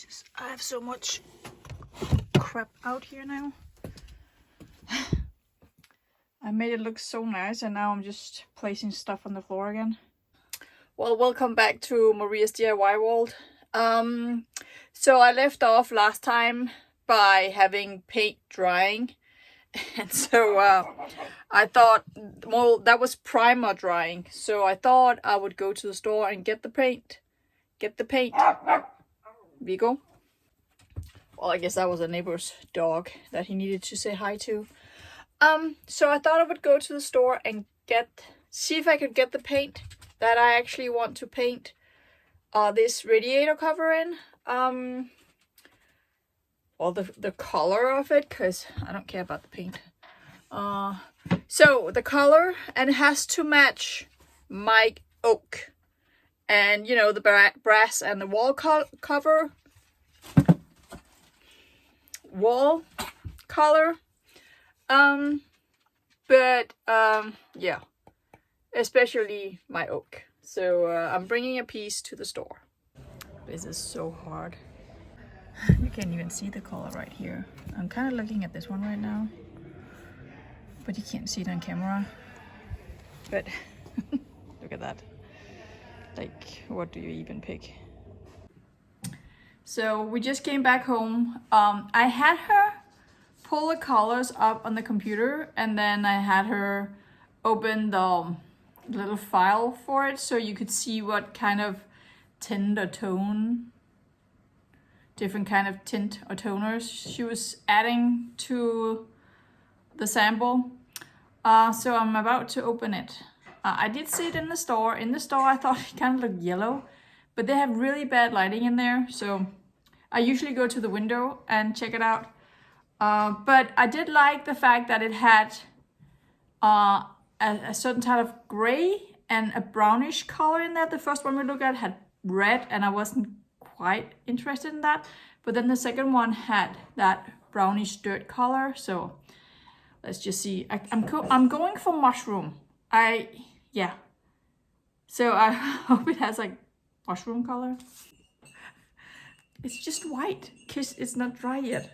Jesus, I have so much crap out here now. I made it look so nice and now I'm just placing stuff on the floor again. Well, welcome back to Maria's DIY world. So I left off last time by having paint drying. And so I thought, well, that was primer drying. So I thought I would go to the store and get the paint. Vigo. Well, I guess that was a neighbor's dog that he needed to say hi to. So I thought I would go to the store and see if I could get the paint that I actually want to paint this radiator cover in. Well, the color of it, because I don't care about the paint. So the color, and it has to match my oak. And, you know, the brass and the wall color. Yeah, especially my oak. So I'm bringing a piece to the store. This is so hard. You can't even see the color right here. I'm kind of looking at this one right now, but you can't see it on camera. But look at that. Like, what do you even pick? So we just came back home. I had her pull the colors up on the computer, and then I had her open the little file for it so you could see what kind of tint or tone, different kind of tint or toners she was adding to the sample. So I'm about to open it. I did see it in the store. In the store I thought it kind of looked yellow, but they have really bad lighting in there, so I usually go to the window and check it out. But I did like the fact that it had a certain type of gray and a brownish color in there. The first one we looked at had red, and I wasn't quite interested in that. But then the second one had that brownish dirt color. So let's just see. I'm going for mushroom. Yeah. So I hope it has like mushroom color. It's just white because it's not dry yet.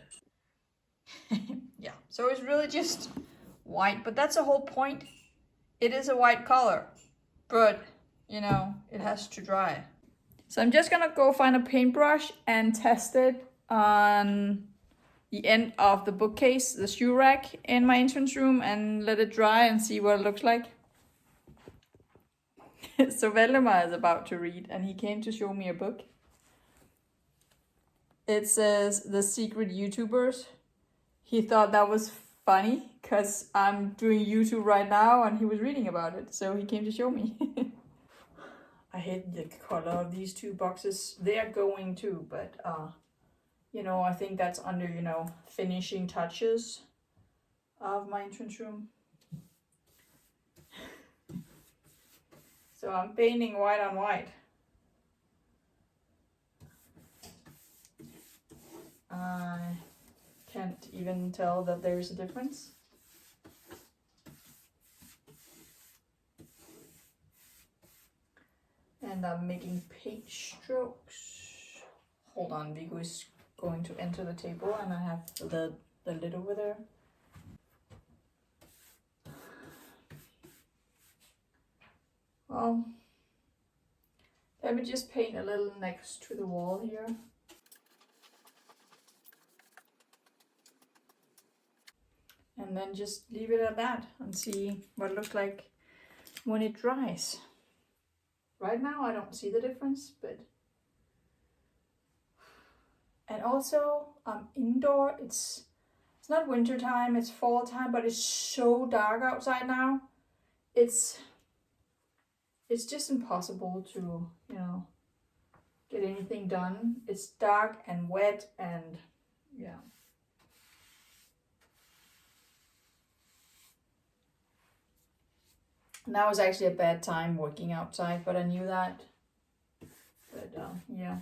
Yeah, so it's really just white, but that's the whole point. It is a white color, but you know, it has to dry. So I'm just gonna go find a paintbrush and test it on the end of the bookcase, the shoe rack in my entrance room, and let it dry and see what it looks like. So Valdemar is about to read, and he came to show me a book. It says The Secret YouTubers. He thought that was funny because I'm doing YouTube right now and he was reading about it, so he came to show me. I hate the color of these two boxes. They are going too, but you know, I think that's under, you know, finishing touches of my entrance room. So I'm painting white on white. I can't even tell that there's a difference. And I'm making paint strokes. Hold on, Vigo is going to enter the table and I have the lid over there. Well, let me just paint a little next to the wall here. And then just leave it at that and see what it looks like when it dries. Right now I don't see the difference, but... And also, I'm indoor. It's not winter time, it's fall time, but it's so dark outside now. It's just impossible to, you know, get anything done. It's dark and wet and yeah. Now is actually a bad time working outside, but I knew that. But yeah.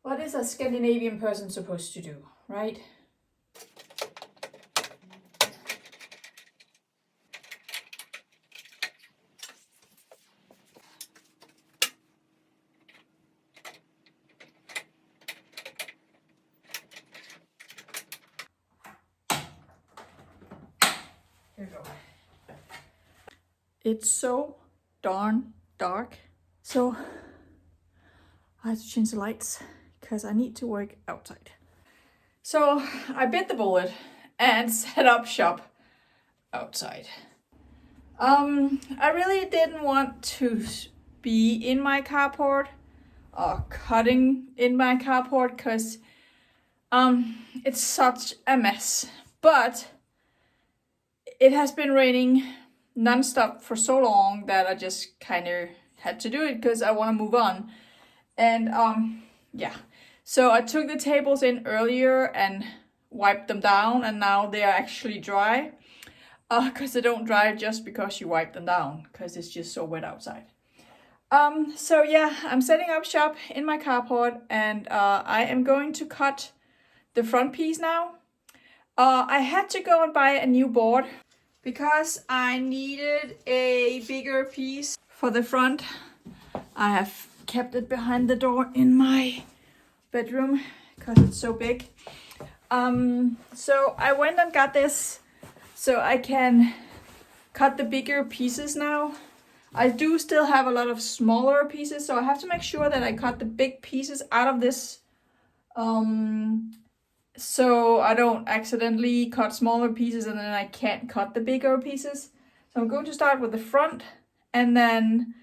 What is a Scandinavian person supposed to do, right? It's so darn dark. So I have to change the lights because I need to work outside. So I bit the bullet and set up shop outside. I really didn't want to be in my carport or cutting in my carport because it's such a mess. But it has been raining non-stop for so long that I just kind of had to do it because I want to move on. And yeah, so I took the tables in earlier and wiped them down, and now they are actually dry. Because they don't dry just because you wipe them down, because it's just so wet outside. So yeah, I'm setting up shop in my carport, and I am going to cut the front piece now. I had to go and buy a new board because I needed a bigger piece for the front. I have kept it behind the door in my bedroom because it's so big. So I went and got this so I can cut the bigger pieces now. I do still have a lot of smaller pieces, so I have to make sure that I cut the big pieces out of this so I don't accidentally cut smaller pieces and then I can't cut the bigger pieces. So I'm going to start with the front and then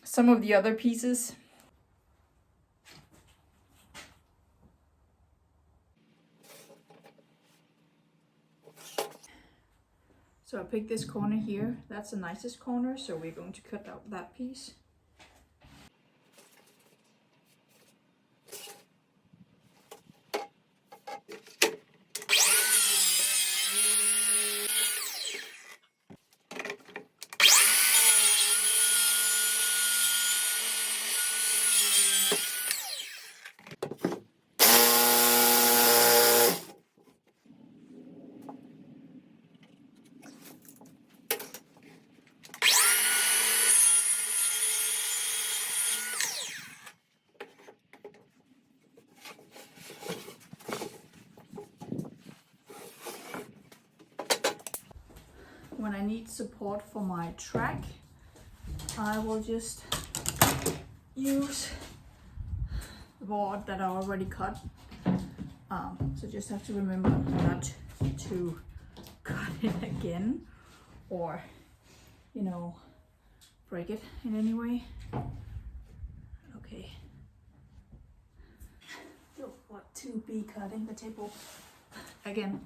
some of the other pieces. So I picked this corner here. That's the nicest corner, so we're going to cut out that piece. When I need support for my track, I will just use the board that I already cut. So just have to remember not to cut it again or, you know, break it in any way. Okay. Don't want to be cutting the table again.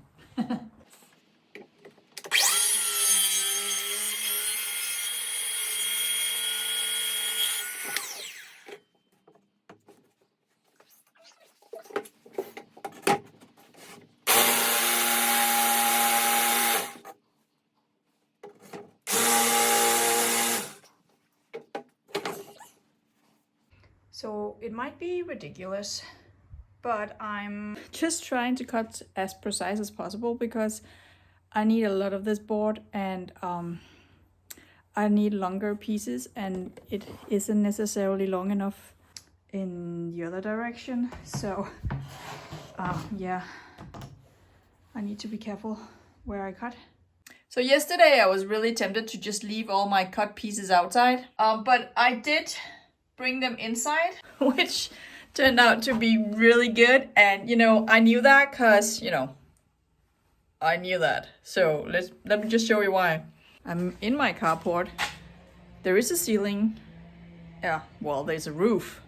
So it might be ridiculous, but I'm just trying to cut as precise as possible because I need a lot of this board and I need longer pieces and it isn't necessarily long enough in the other direction. So yeah, I need to be careful where I cut. So yesterday I was really tempted to just leave all my cut pieces outside, but I did bring them inside, which turned out to be really good. And you know, I knew that because, you know, I knew that. So let me just show you why. I'm in my carport. There is a ceiling. Yeah, well, there's a roof.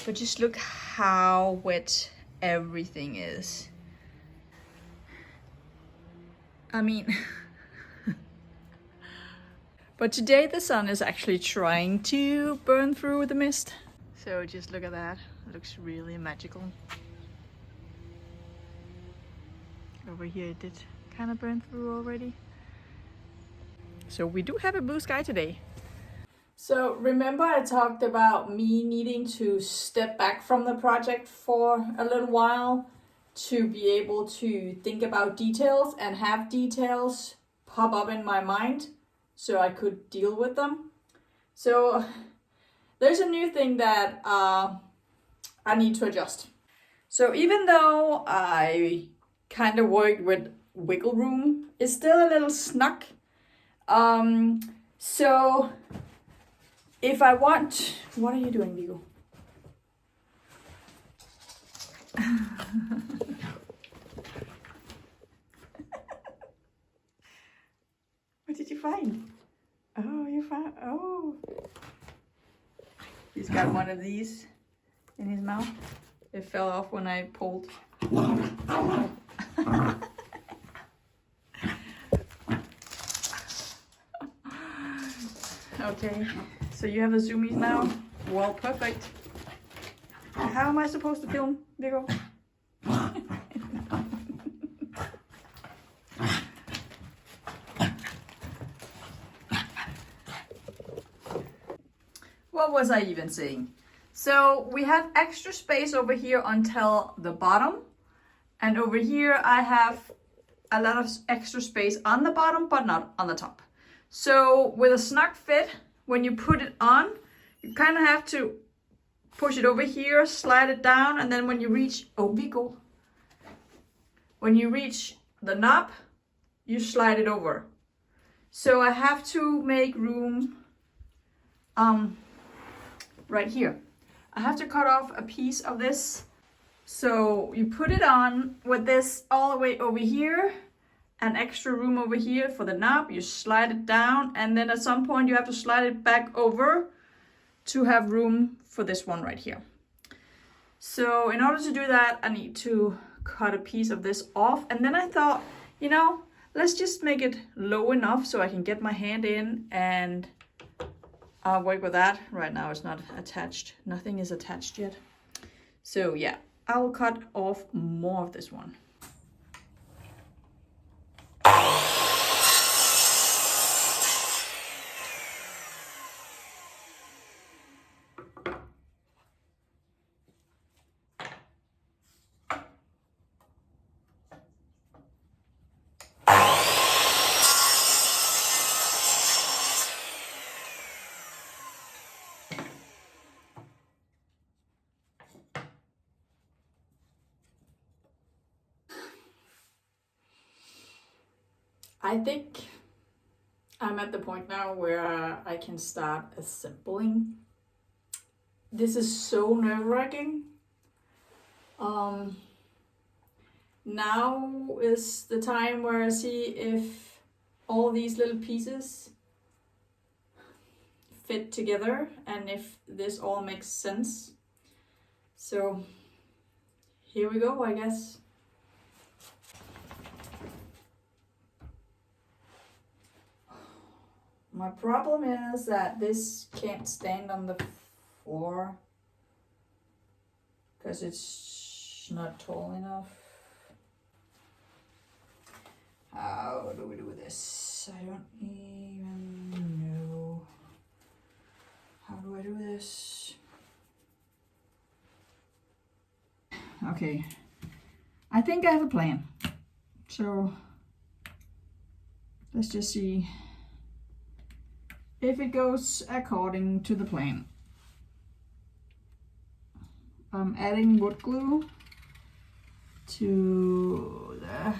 But just look how wet everything is. I mean, but today the sun is actually trying to burn through the mist. So just look at that. It looks really magical. Over here it did kind of burn through already. So we do have a blue sky today. So remember I talked about me needing to step back from the project for a little while to be able to think about details and have details pop up in my mind so I could deal with them. So there's a new thing that I need to adjust. So even though I kind of worked with wiggle room, it's still a little snug. So if I want, what are you doing, Vigo? What did you find? Oh, you found, oh. He's got one of these in his mouth. It fell off when I pulled. Okay, so you have the zoomies now. Well, perfect. How am I supposed to film, Vigo? What was I even saying? So we have extra space over here until the bottom. And over here I have a lot of extra space on the bottom, but not on the top. So with a snug fit, when you put it on, you kind of have to push it over here, slide it down, and then when you reach, oh Vigo, when you reach the knob, you slide it over. So I have to make room right here. I have to cut off a piece of this. So you put it on with this all the way over here, an extra room over here for the knob, you slide it down, and then at some point you have to slide it back over to have room for this one right here. So in order to do that, I need to cut a piece of this off, and then I thought, you know, let's just make it low enough so I can get my hand in and I'll work with that. Right now it's not attached, nothing is attached yet. So yeah, I'll cut off more of this one. I think I'm at the point now where I can start assembling. This is so nerve-wracking. Now is the time where I see if all these little pieces fit together and if this all makes sense. So here we go, I guess. My problem is that this can't stand on the floor because it's not tall enough. How do we do this? I don't even know. How do I do this? Okay, I think I have a plan. So let's just see if it goes according to the plan. I'm adding wood glue to the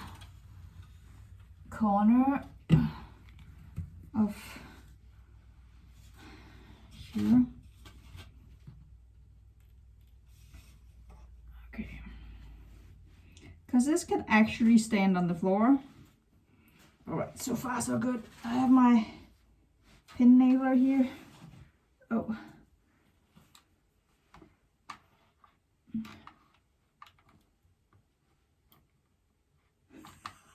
corner of here. Okay. Because this can actually stand on the floor. Alright, so far so good. I have my pin nailer here. Oh.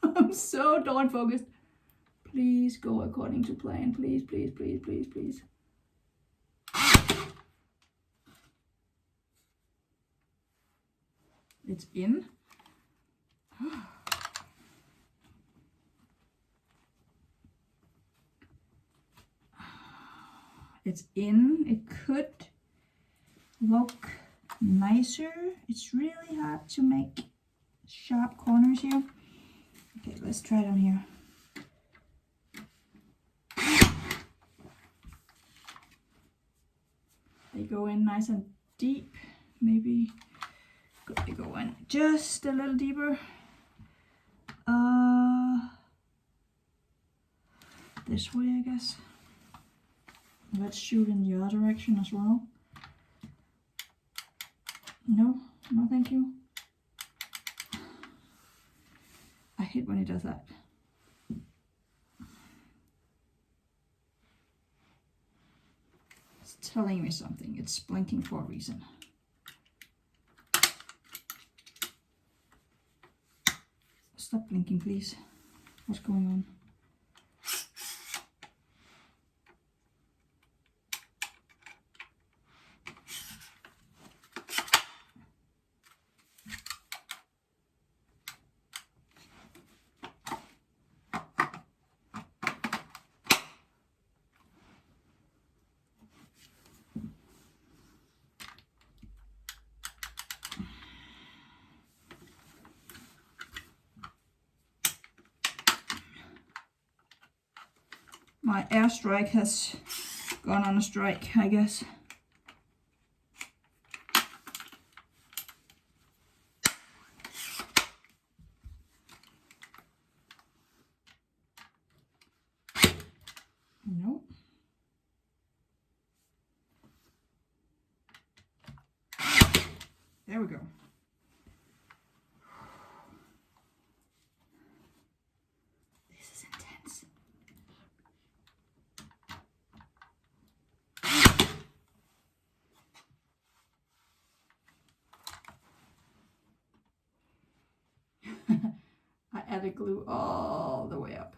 I'm so darn focused. Please go according to plan. Please, please, please, please, please. It's in. It's in. It could look nicer. It's really hard to make sharp corners here. Okay, let's try it on here. They go in nice and deep. Maybe they go in just a little this way, I guess. Let's shoot in the other direction as well. No, no thank you. I hate when he does that. It's telling me something. It's blinking for a reason. Stop blinking, please. What's going on? My airstrike has gone on a strike, I guess. Nope. There we go. This is intense. I added glue all the way up.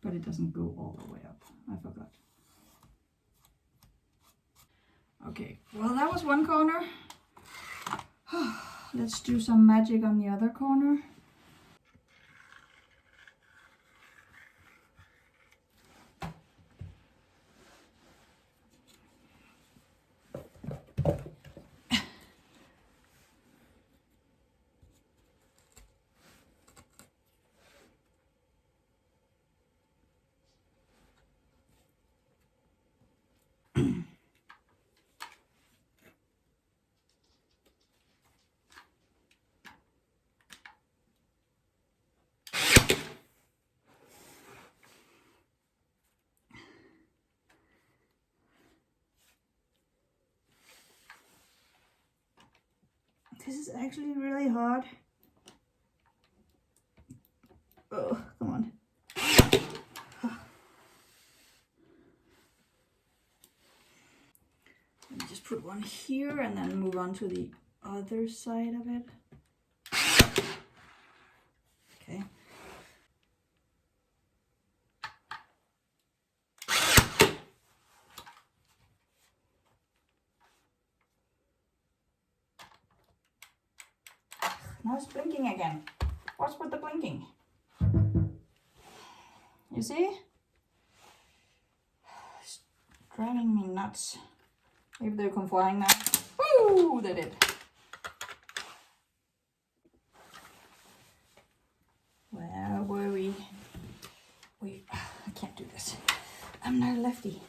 But it doesn't go all the way up. I forgot. Okay, well that was one corner. Let's do some magic on the other corner. This is actually really hard. Oh, come on. Let me just put one here and then move on to the other side of it. Okay. Now it's blinking again. What's with the blinking? You see? It's driving me nuts. Maybe they'll come flying now. Woo! They did. Where were we? Wait, I can't do this. I'm not a lefty.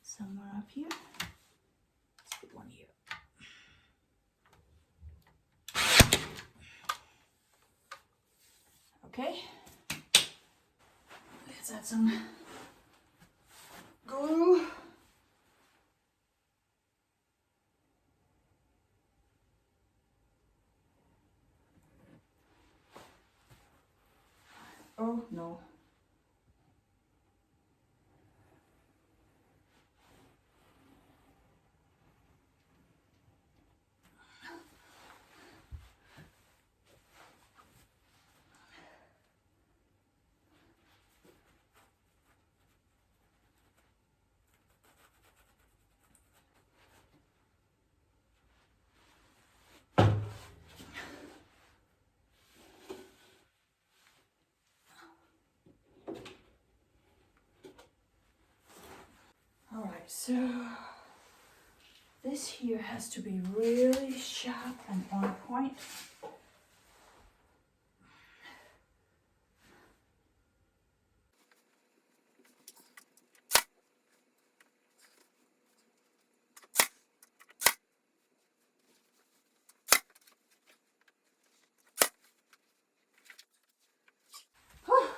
Somewhere up here. Let's put one here. Okay. Let's add some glue. Oh no. Alright, so this here has to be really sharp and on point.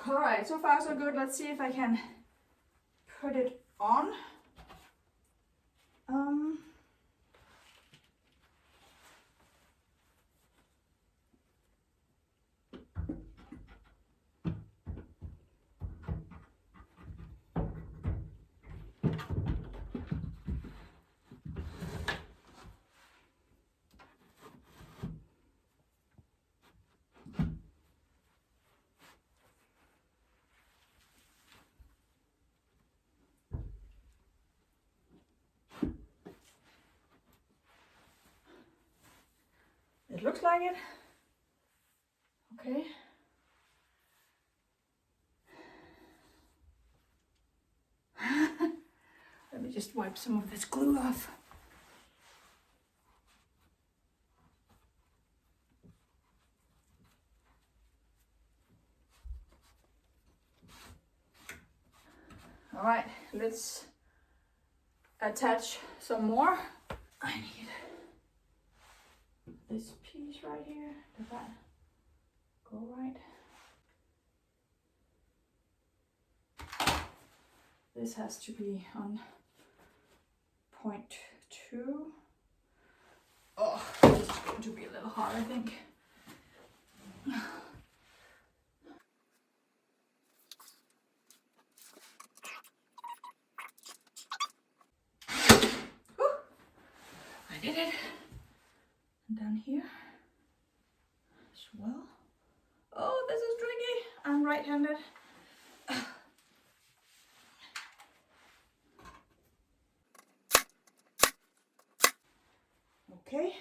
All right, so far so good. Let's see if I can put it on. It looks like it. Okay. Let me just wipe some of this glue off. All right, let's attach some more. I need this piece right here. Does that go right? This has to be on 0.2. Oh, this is going to be a little hard, I think. Whew. I did it. And down here as well. Oh, this is tricky. I'm right-handed. Okay.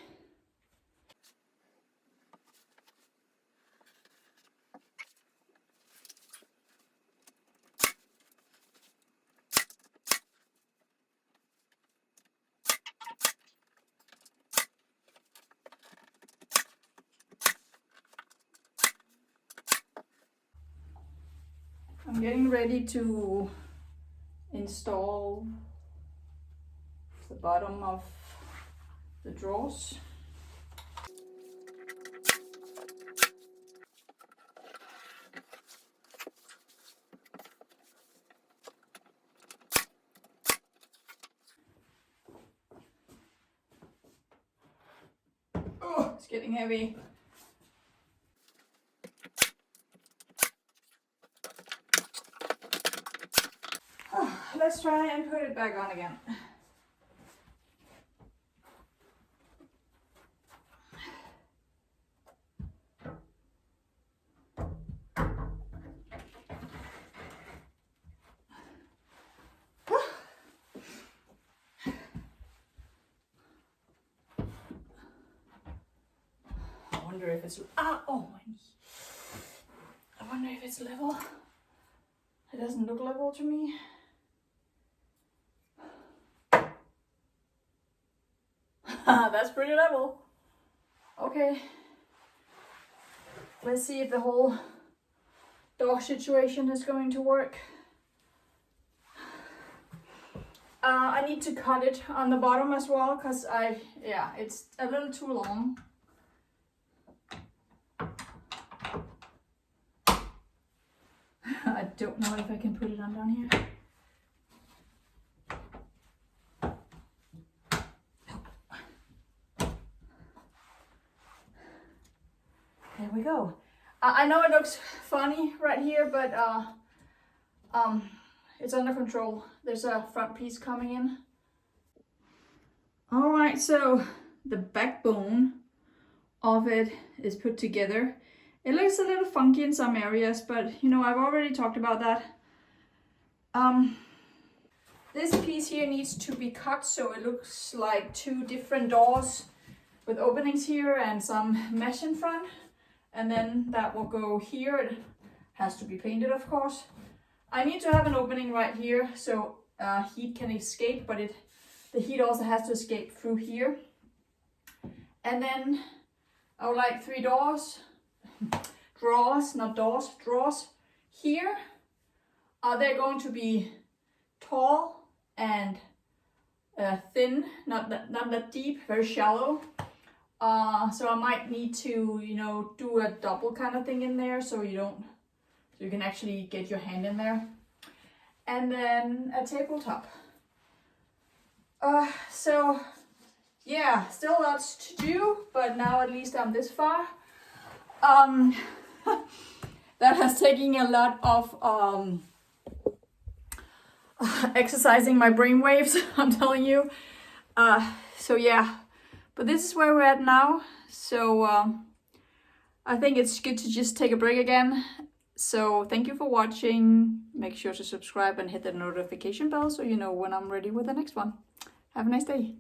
I'm getting ready to install the bottom of the drawers. Oh, it's getting heavy. Let's try and put it back on again. I wonder if it's oh my knee. I wonder if it's level. It doesn't look level to me. That's pretty level. Okay. Let's see if the whole door situation is going to work. I need to cut it on the bottom as well because it's a little too long. I don't know if I can put it on down here. There we go. I know it looks funny right here, but it's under control. There's a front piece coming in. All right, so the backbone of it is put together. It looks a little funky in some areas, but you know, I've already talked about that. This piece here needs to be cut so it looks like two different doors with openings here and some mesh in front. And then that will go here. It has to be painted, of course. I need to have an opening right here so heat can escape, but the heat also has to escape through here. And then I would like 3 doors, drawers, not doors, drawers here. They're going to be tall and thin, not that deep, very shallow. So I might need to, you know, do a double kind of thing in there so so you can actually get your hand in there. And then a tabletop. So yeah, still lots to do, but now at least I'm this far. That has taken a lot of exercising my brain waves, I'm telling you. So yeah, but this is where we're at now. So I think it's good to just take a break again. So thank you for watching. Make sure to subscribe and hit the notification bell so you know when I'm ready with the next one. Have a nice day.